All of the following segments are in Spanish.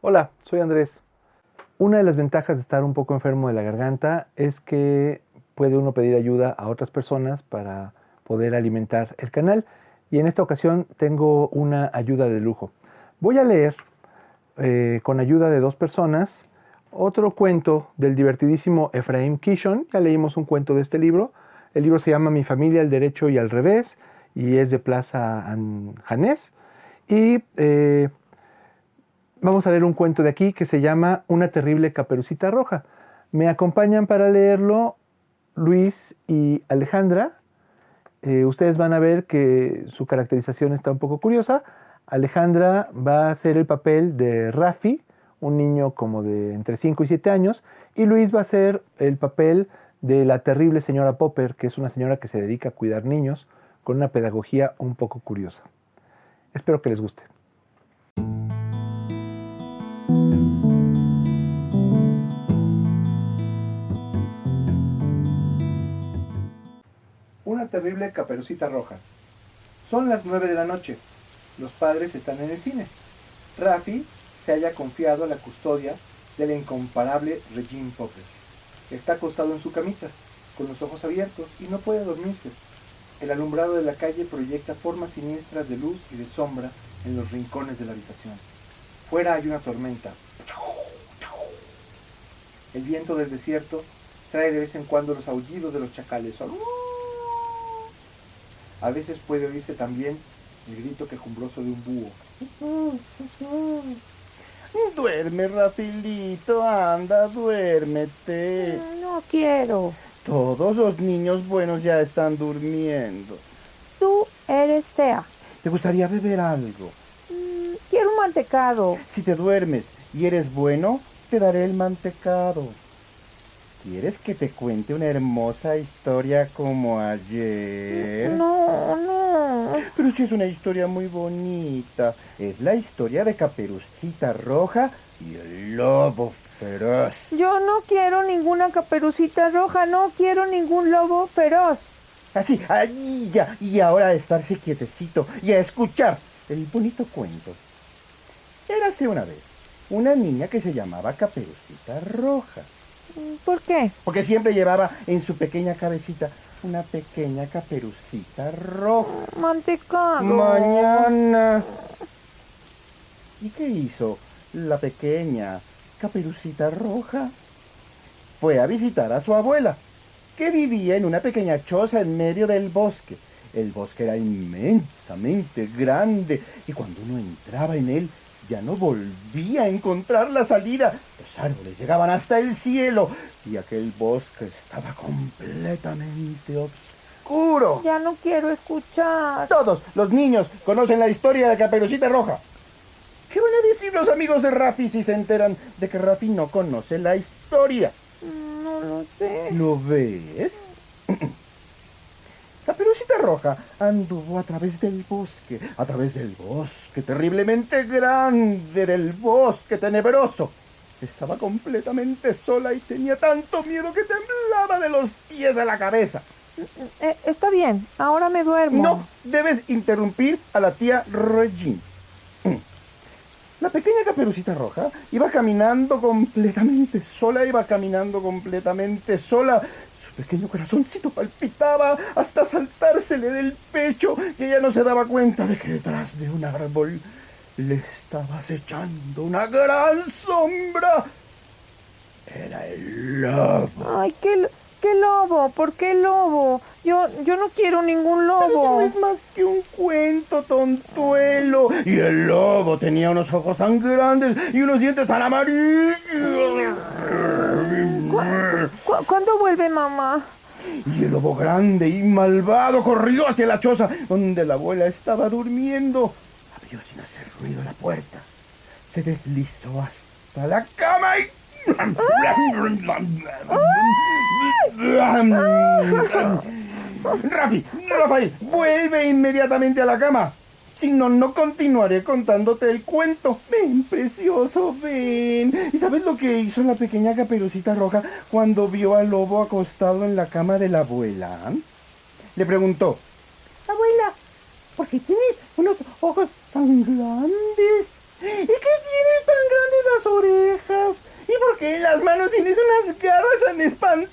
Hola, soy Andrés. Una de las ventajas de estar un poco enfermo de la garganta es que puede uno pedir ayuda a otras personas para poder alimentar el canal. Y en esta ocasión tengo una ayuda de lujo. Voy a leer, con ayuda de dos personas, otro cuento del divertidísimo Ephraim Kishon. Ya leímos un cuento de este libro. El libro se llama Mi familia al derecho y al revés y es de Plaza Janés. Y vamos a leer un cuento de aquí que se llama Una terrible caperucita roja. Me acompañan para leerlo Luis y Alejandra. Ustedes van a ver que su caracterización está un poco curiosa. Alejandra va a hacer el papel de Rafi, un niño como de entre 5 y 7 años, y Luis va a hacer el papel de la terrible señora Popper, que es una señora que se dedica a cuidar niños con una pedagogía un poco curiosa. Espero que les guste. Una terrible caperucita roja. Son las 9 de la noche. Los padres están en el cine. Rafi se halla confiado a la custodia de la incomparable Regine Popper. Está acostado en su camita, con los ojos abiertos, y no puede dormirse. El alumbrado de la calle proyecta formas siniestras de luz y de sombra en los rincones de la habitación. Fuera hay una tormenta. El viento del desierto trae de vez en cuando los aullidos de los chacales. A veces puede oírse también el grito quejumbroso de un búho. Duerme, Rafilito, anda, duérmete. No quiero. Todos los niños buenos ya están durmiendo. Tú eres fea. ¿Te gustaría beber algo? Quiero un mantecado. Si te duermes y eres bueno, te daré el mantecado. ¿Quieres que te cuente una hermosa historia como ayer? No. Pero sí es una historia muy bonita. Es la historia de Caperucita Roja y el lobo feroz. Yo no quiero ninguna caperucita roja. No quiero ningún lobo feroz. Así, allí ya. Y ahora a estarse quietecito y a escuchar el bonito cuento. Érase una vez una niña que se llamaba Caperucita Roja. ¿Por qué? Porque siempre llevaba en su pequeña cabecita una pequeña caperucita roja. Mantecado. Mañana. ¿Y qué hizo la pequeña Caperucita Roja? Fue a visitar a su abuela, que vivía en una pequeña choza en medio del bosque. El bosque era inmensamente grande y cuando uno entraba en él ya no volvía a encontrar la salida. Los árboles llegaban hasta el cielo y aquel bosque estaba completamente oscuro. Ya no quiero escuchar. Todos los niños conocen la historia de Caperucita Roja. ¿Qué van a decir los amigos de Rafi si se enteran de que Rafi no conoce la historia? No lo sé. ¿Lo ves? Caperucita Roja anduvo a través del bosque terriblemente grande, del bosque tenebroso. Estaba completamente sola y tenía tanto miedo que temblaba de los pies a la cabeza. Está bien, ahora me duermo. No, debes interrumpir a la tía Regine. La pequeña Caperucita Roja iba caminando completamente sola. Su pequeño corazoncito palpitaba hasta saltársele del pecho y ella no se daba cuenta de que detrás de un árbol le estaba acechando una gran sombra. Era el lobo. Ay, ¿qué lobo? ¿Por qué lobo? Yo no quiero ningún Pero lobo. no es más que un cuento, tontuelo. Y el lobo tenía unos ojos tan grandes y unos dientes tan amarillos. ¿Cuándo vuelve mamá? Y el lobo grande y malvado corrió hacia la choza donde la abuela estaba durmiendo. Abrió sin hacer ruido la puerta. Se deslizó hasta la cama y... Rafael, vuelve inmediatamente a la cama. Si no, no continuaré contándote el cuento. Ven, precioso, ven. ¿Y sabes lo que hizo la pequeña Caperucita Roja cuando vio al lobo acostado en la cama de la abuela? Le preguntó: abuela, ¿por qué tienes unos ojos tan grandes? ¿Y qué tienes tan grandes las manos tienes unas garras tan espantosas.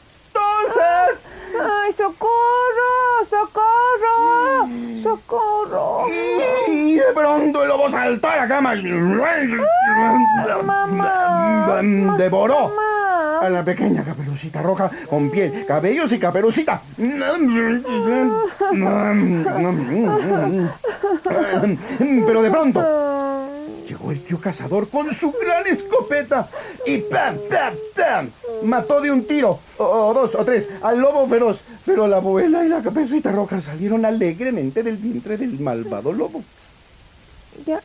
¡Ay, socorro! ¡Socorro! ¡Socorro! Y de pronto el lobo saltó a la cama y Mamá. devoró Mamá. a la pequeña Caperucita Roja con piel, cabellos y caperucita. Pero de pronto llegó el tío cazador con su gran escopeta y ¡pam, pam, pam! Mató de un tiro, o dos, o tres, al lobo feroz. Pero la abuela y la Caperucita Roja salieron alegremente del vientre del malvado lobo. ¿Ya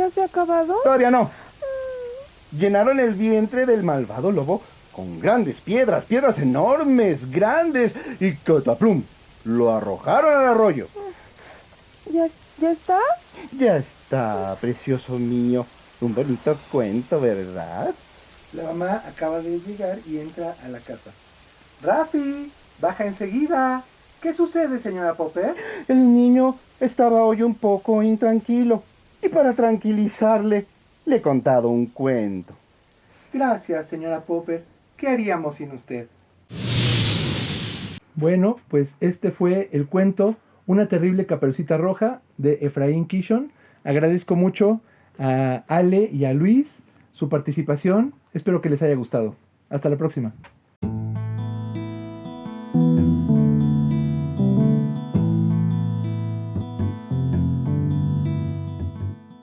se ha acabado? Todavía no. Llenaron el vientre del malvado lobo con grandes piedras, piedras enormes, grandes, y cataplum, lo arrojaron al arroyo. ¿Ya está? Ya está, precioso mío. Un bonito cuento, ¿verdad? La mamá acaba de llegar y entra a la casa. ¡Rafi! ¡Baja enseguida! ¿Qué sucede, señora Popper? El niño estaba hoy un poco intranquilo y para tranquilizarle le he contado un cuento. Gracias, señora Popper. ¿Qué haríamos sin usted? Bueno, pues este fue el cuento Una terrible Caperucita Roja de Efraín Kishon. Agradezco mucho a Ale y a Luis su participación. Espero que les haya gustado. Hasta la próxima.